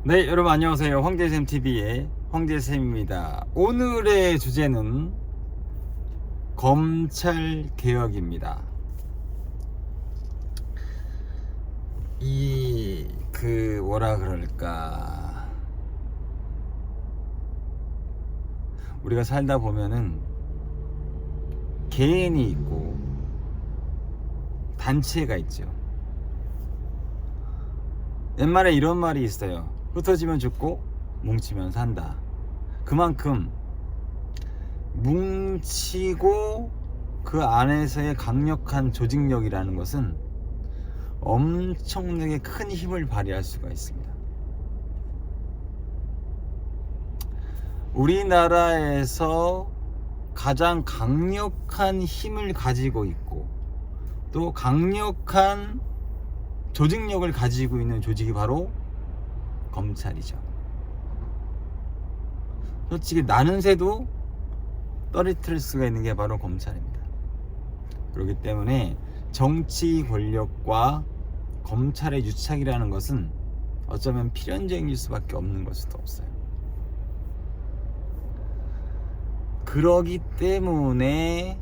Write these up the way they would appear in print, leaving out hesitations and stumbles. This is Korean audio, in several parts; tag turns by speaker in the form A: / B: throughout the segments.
A: 네, 여러분 안녕하세요. 황제쌤TV의 황제쌤입니다. 오늘의 주제는 검찰개혁입니다. 뭐라 그럴까. 우리가 살다 보면은 개인이 있고 단체가 있죠. 옛말에 이런 말이 있어요. 흩어지면 죽고 뭉치면 산다. 그만큼 뭉치고 그 안에서의 강력한 조직력이라는 것은 엄청나게 큰 힘을 발휘할 수가 있습니다. 우리나라에서 가장 강력한 힘을 가지고 있고 또 강력한 조직력을 가지고 있는 조직이 바로 검찰이죠. 솔직히 나는 새도 떨어뜨릴 수가 있는 게 바로 검찰입니다. 그렇기 때문에 정치 권력과 검찰의 유착이라는 것은 어쩌면 필연적일 수밖에 없는 것일 수도 없어요. 그러기 때문에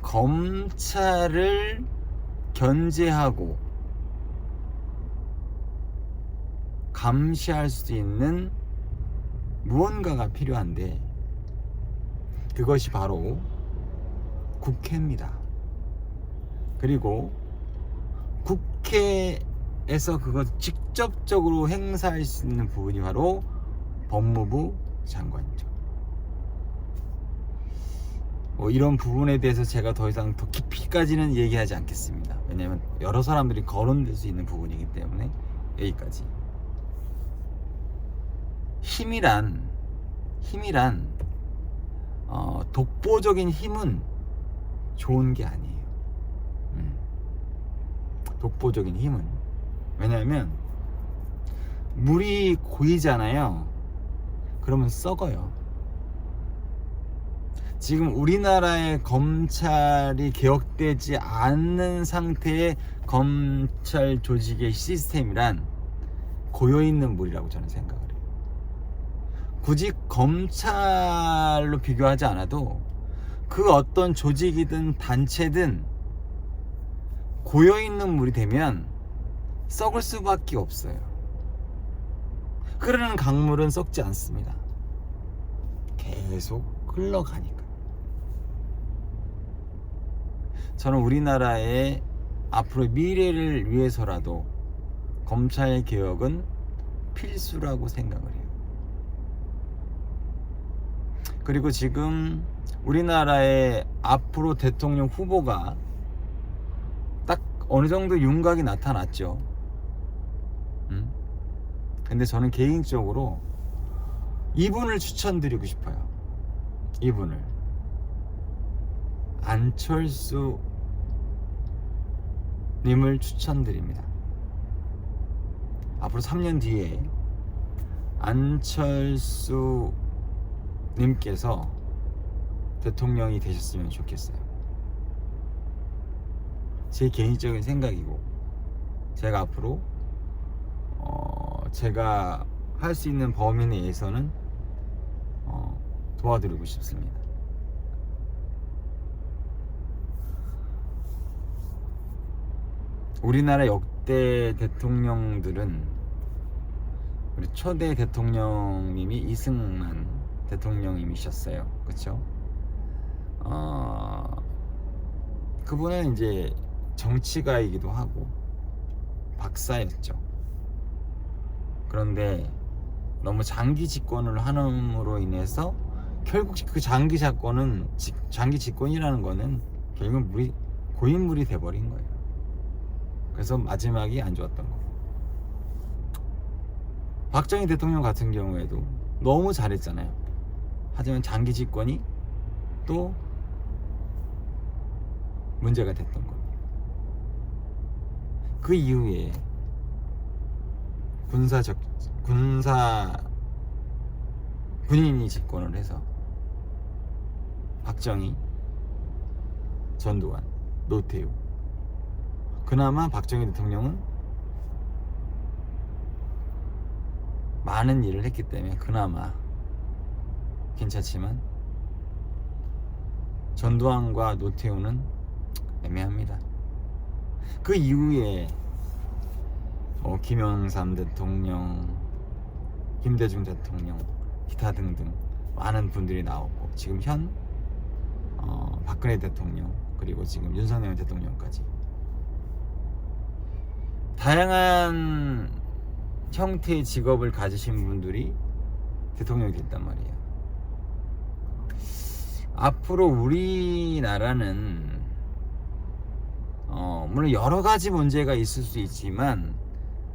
A: 검찰을 견제하고 감시할 수 있는 무언가가 필요한데 그것이 바로 국회입니다. 그리고 국회에서 그것 직접적으로 행사할 수 있는 부분이 바로 법무부 장관이죠. 이런 부분에 대해서 제가 더 이상 더 깊이까지는 얘기하지 않겠습니다. 왜냐하면 여러 사람들이 거론될 수 있는 부분이기 때문에 여기까지. 힘이란 독보적인 힘은 좋은 게 아니에요. 독보적인 힘은, 왜냐하면 물이 고이잖아요. 그러면 썩어요. 지금 우리나라의 검찰이 개혁되지 않는 상태의 검찰 조직의 시스템이란 고여있는 물이라고 저는 생각을 해요. 굳이 검찰로 비교하지 않아도 그 어떤 조직이든 단체든 고여있는 물이 되면 썩을 수밖에 없어요. 흐르는 강물은 썩지 않습니다. 계속 흘러가니까. 저는 우리나라의 앞으로의 미래를 위해서라도 검찰 개혁은 필수라고 생각을 해요. 그리고 지금 우리나라의 앞으로 대통령 후보가 딱 어느 정도 윤곽이 나타났죠. 근데 저는 개인적으로 이분을 추천드리고 싶어요. 이분을. 안철수 님을 추천드립니다. 앞으로 3년 뒤에 안철수 님께서 대통령이 되셨으면 좋겠어요. 제 개인적인 생각이고, 제가 앞으로 제가 할 수 있는 범위 내에서는 도와드리고 싶습니다. 우리나라 역대 대통령들은, 우리 초대 대통령님이 이승만 대통령님이셨어요. 그쵸? 그분은 이제 정치가이기도 하고 박사였죠. 그런데 너무 장기 집권을 함으로 인해서 결국 그 장기 집권이라는 거는 결국 고인물이 돼버린 거예요. 그래서 마지막이 안 좋았던 거예요. 박정희 대통령 같은 경우에도 너무 잘했잖아요. 하지만 장기 집권이 또 문제가 됐던 거예요. 그 이후에 군인이 집권을 해서 박정희, 전두환, 노태우, 그나마 박정희 대통령은 많은 일을 했기 때문에 그나마 괜찮지만 전두환과 노태우는 애매합니다. 그 이후에 김영삼 대통령, 김대중 대통령, 기타 등등 많은 분들이 나오고 지금 현 박근혜 대통령, 그리고 지금 윤석열 대통령까지 다양한 형태의 직업을 가지신 분들이 대통령이 됐단 말이에요. 앞으로 우리나라는 물론 여러 가지 문제가 있을 수 있지만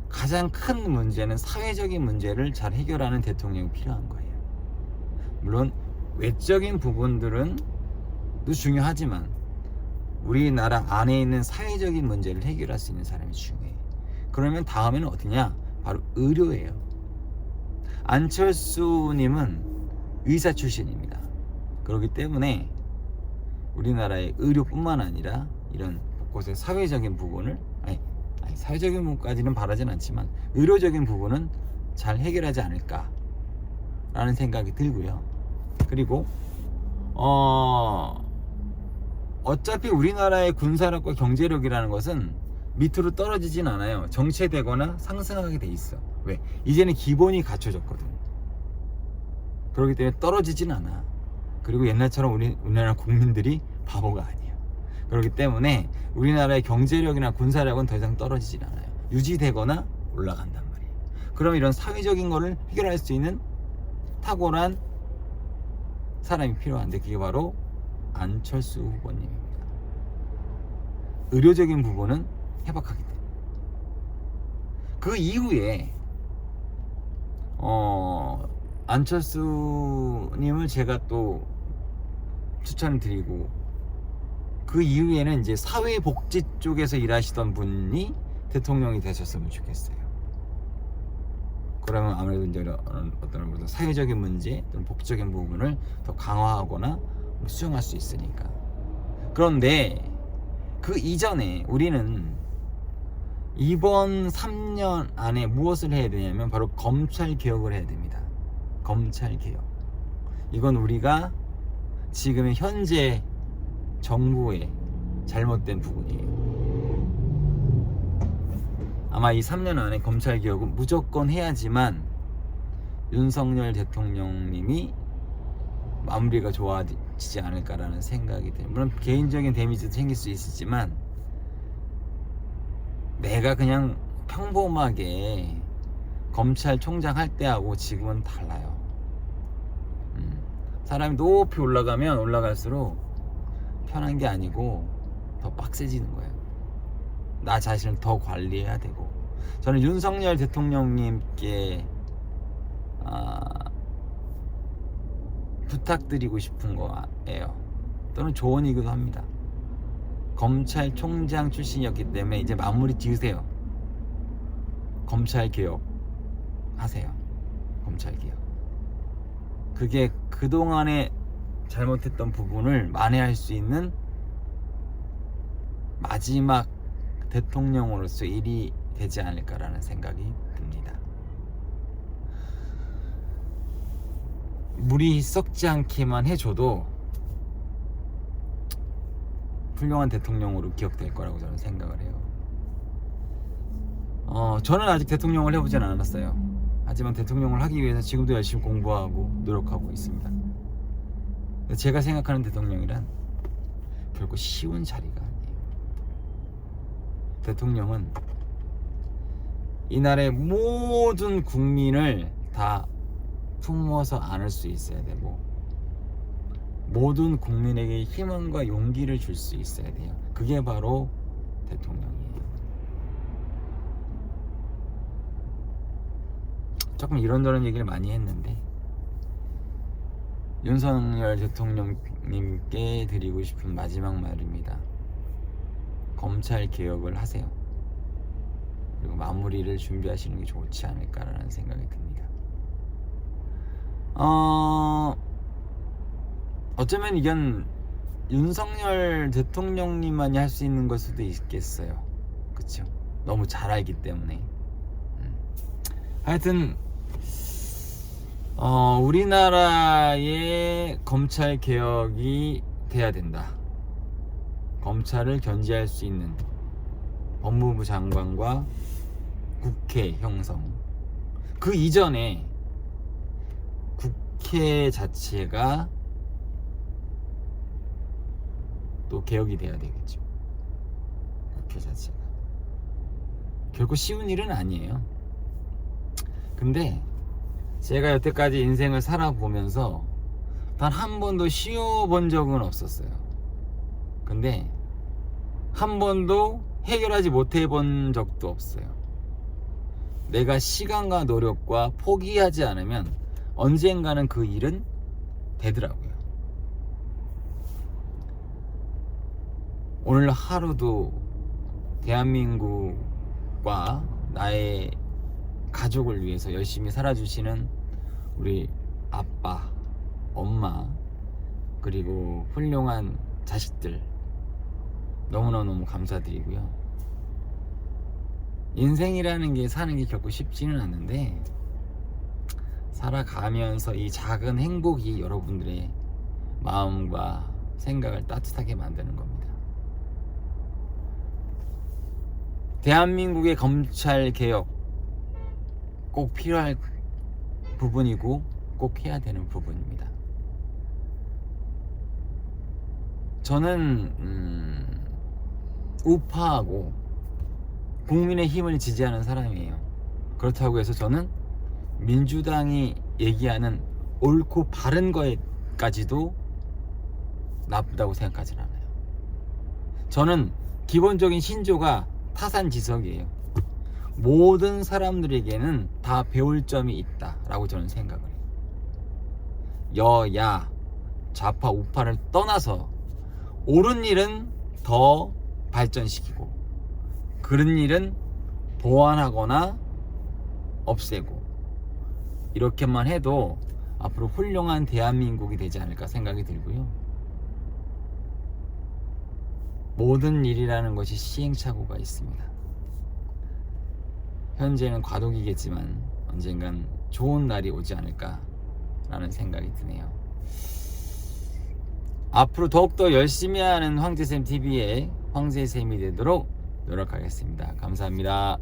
A: 가장 큰 문제는 사회적인 문제를 잘 해결하는 대통령이 필요한 거예요. 물론 외적인 부분들은 또 중요하지만 우리나라 안에 있는 사회적인 문제를 해결할 수 있는 사람이 중요해요. 그러면 다음에는 어디냐? 바로 의료예요. 안철수님은 의사 출신입니다. 그렇기 때문에 우리나라의 의료뿐만 아니라 이런 곳곳의 사회적인 부분을 사회적인 부분까지는 바라진 않지만 의료적인 부분은 잘 해결하지 않을까라는 생각이 들고요. 그리고 어차피 우리나라의 군사력과 경제력이라는 것은 밑으로 떨어지진 않아요. 정체되거나 상승하게 돼 있어. 왜? 이제는 기본이 갖춰졌거든. 그렇기 때문에 떨어지진 않아. 그리고 옛날처럼 우리나라 국민들이 바보가 아니에요. 그렇기 때문에 우리나라의 경제력이나 군사력은 더 이상 떨어지진 않아요. 유지되거나 올라간단 말이에요. 그럼 이런 사회적인 거를 해결할 수 있는 탁월한 사람이 필요한데 그게 바로 안철수 후보님입니다. 의료적인 부분은 해박하기 때문에. 그 이후에 안철수님을 제가 또 추천을 드리고, 그 이후에는 이제 사회복지 쪽에서 일하시던 분이 대통령이 되셨으면 좋겠어요. 그러면 아무래도 이제 어떤 사회적인 문제 또는 복지적인 부분을 더 강화하거나 수용할 수 있으니까. 그런데 그 이전에 우리는 이번 3년 안에 무엇을 해야 되냐면 바로 검찰 개혁을 해야 됩니다. 검찰 개혁. 이건 우리가 지금의 현재 정부의 잘못된 부분이에요. 아마 이 3년 안에 검찰 개혁은 무조건 해야지만 윤석열 대통령님이 마무리가 좋아지지 않을까라는 생각이 들어요. 물론 개인적인 데미지도 생길 수 있지만 내가 그냥 평범하게 검찰총장 할 때하고 지금은 달라요. 사람이 높이 올라가면 올라갈수록 편한 게 아니고 더 빡세지는 거예요. 나 자신을 더 관리해야 되고. 저는 윤석열 대통령님께 부탁드리고 싶은 거예요. 또는 조언이기도 합니다. 검찰총장 출신이었기 때문에 이제 마무리 지으세요. 검찰 개혁 하세요. 검찰 개혁. 그게 그동안에 잘못했던 부분을 만회할 수 있는 마지막 대통령으로서 일이 되지 않을까라는 생각이 듭니다. 물이 썩지 않게만 해줘도 훌륭한 대통령으로 기억될 거라고 저는 생각을 해요. 저는 아직 대통령을 해보진 않았어요. 하지만 대통령을 하기 위해서 지금도 열심히 공부하고 노력하고 있습니다. 제가 생각하는 대통령이란 결코 쉬운 자리가 아니에요. 대통령은 이 나라의 모든 국민을 다 품어서 안을 수 있어야 되고 모든 국민에게 희망과 용기를 줄 수 있어야 돼요. 그게 바로 대통령이에요. 조금 이런저런 얘기를 많이 했는데 윤석열 대통령님께 드리고 싶은 마지막 말입니다. 검찰 개혁을 하세요. 그리고 마무리를 준비하시는 게 좋지 않을까라는 생각이 듭니다. 어쩌면 이건 윤석열 대통령님만이 할 수 있는 걸 수도 있겠어요. 그쵸? 너무 잘 알기 때문에. 하여튼 우리나라의 검찰 개혁이 돼야 된다. 검찰을 견제할 수 있는 법무부 장관과 국회 형성. 그 이전에 국회 자체가 또 개혁이 돼야 되겠죠. 국회 자체가. 결코 쉬운 일은 아니에요. 근데 제가 여태까지 인생을 살아보면서 단 한 번도 쉬어본 적은 없었어요. 근데 한 번도 해결하지 못해 본 적도 없어요. 내가 시간과 노력과 포기하지 않으면 언젠가는 그 일은 되더라고요. 오늘 하루도 대한민국과 나의 가족을 위해서 열심히 살아주시는 우리 아빠, 엄마, 그리고 훌륭한 자식들 너무너무 감사드리고요. 인생이라는 게 사는 게 결코 쉽지는 않는데 살아가면서 이 작은 행복이 여러분들의 마음과 생각을 따뜻하게 만드는 겁니다. 대한민국의 검찰 개혁 꼭 필요할 부분이고 꼭 해야 되는 부분입니다. 저는 우파하고 국민의힘을 지지하는 사람이에요. 그렇다고 해서 저는 민주당이 얘기하는 옳고 바른 거에까지도 나쁘다고 생각하진 않아요. 저는 기본적인 신조가 타산지석이에요. 모든 사람들에게는 다 배울 점이 있다라고 저는 생각을 해요. 여야 좌파 우파를 떠나서 옳은 일은 더 발전시키고 그른 일은 보완하거나 없애고 이렇게만 해도 앞으로 훌륭한 대한민국이 되지 않을까 생각이 들고요. 모든 일이라는 것이 시행착오가 있습니다. 현재는 과도기겠지만 언젠간 좋은 날이 오지 않을까라는 생각이 드네요. 앞으로 더욱더 열심히 하는 황제쌤TV의 황제쌤이 되도록 노력하겠습니다. 감사합니다.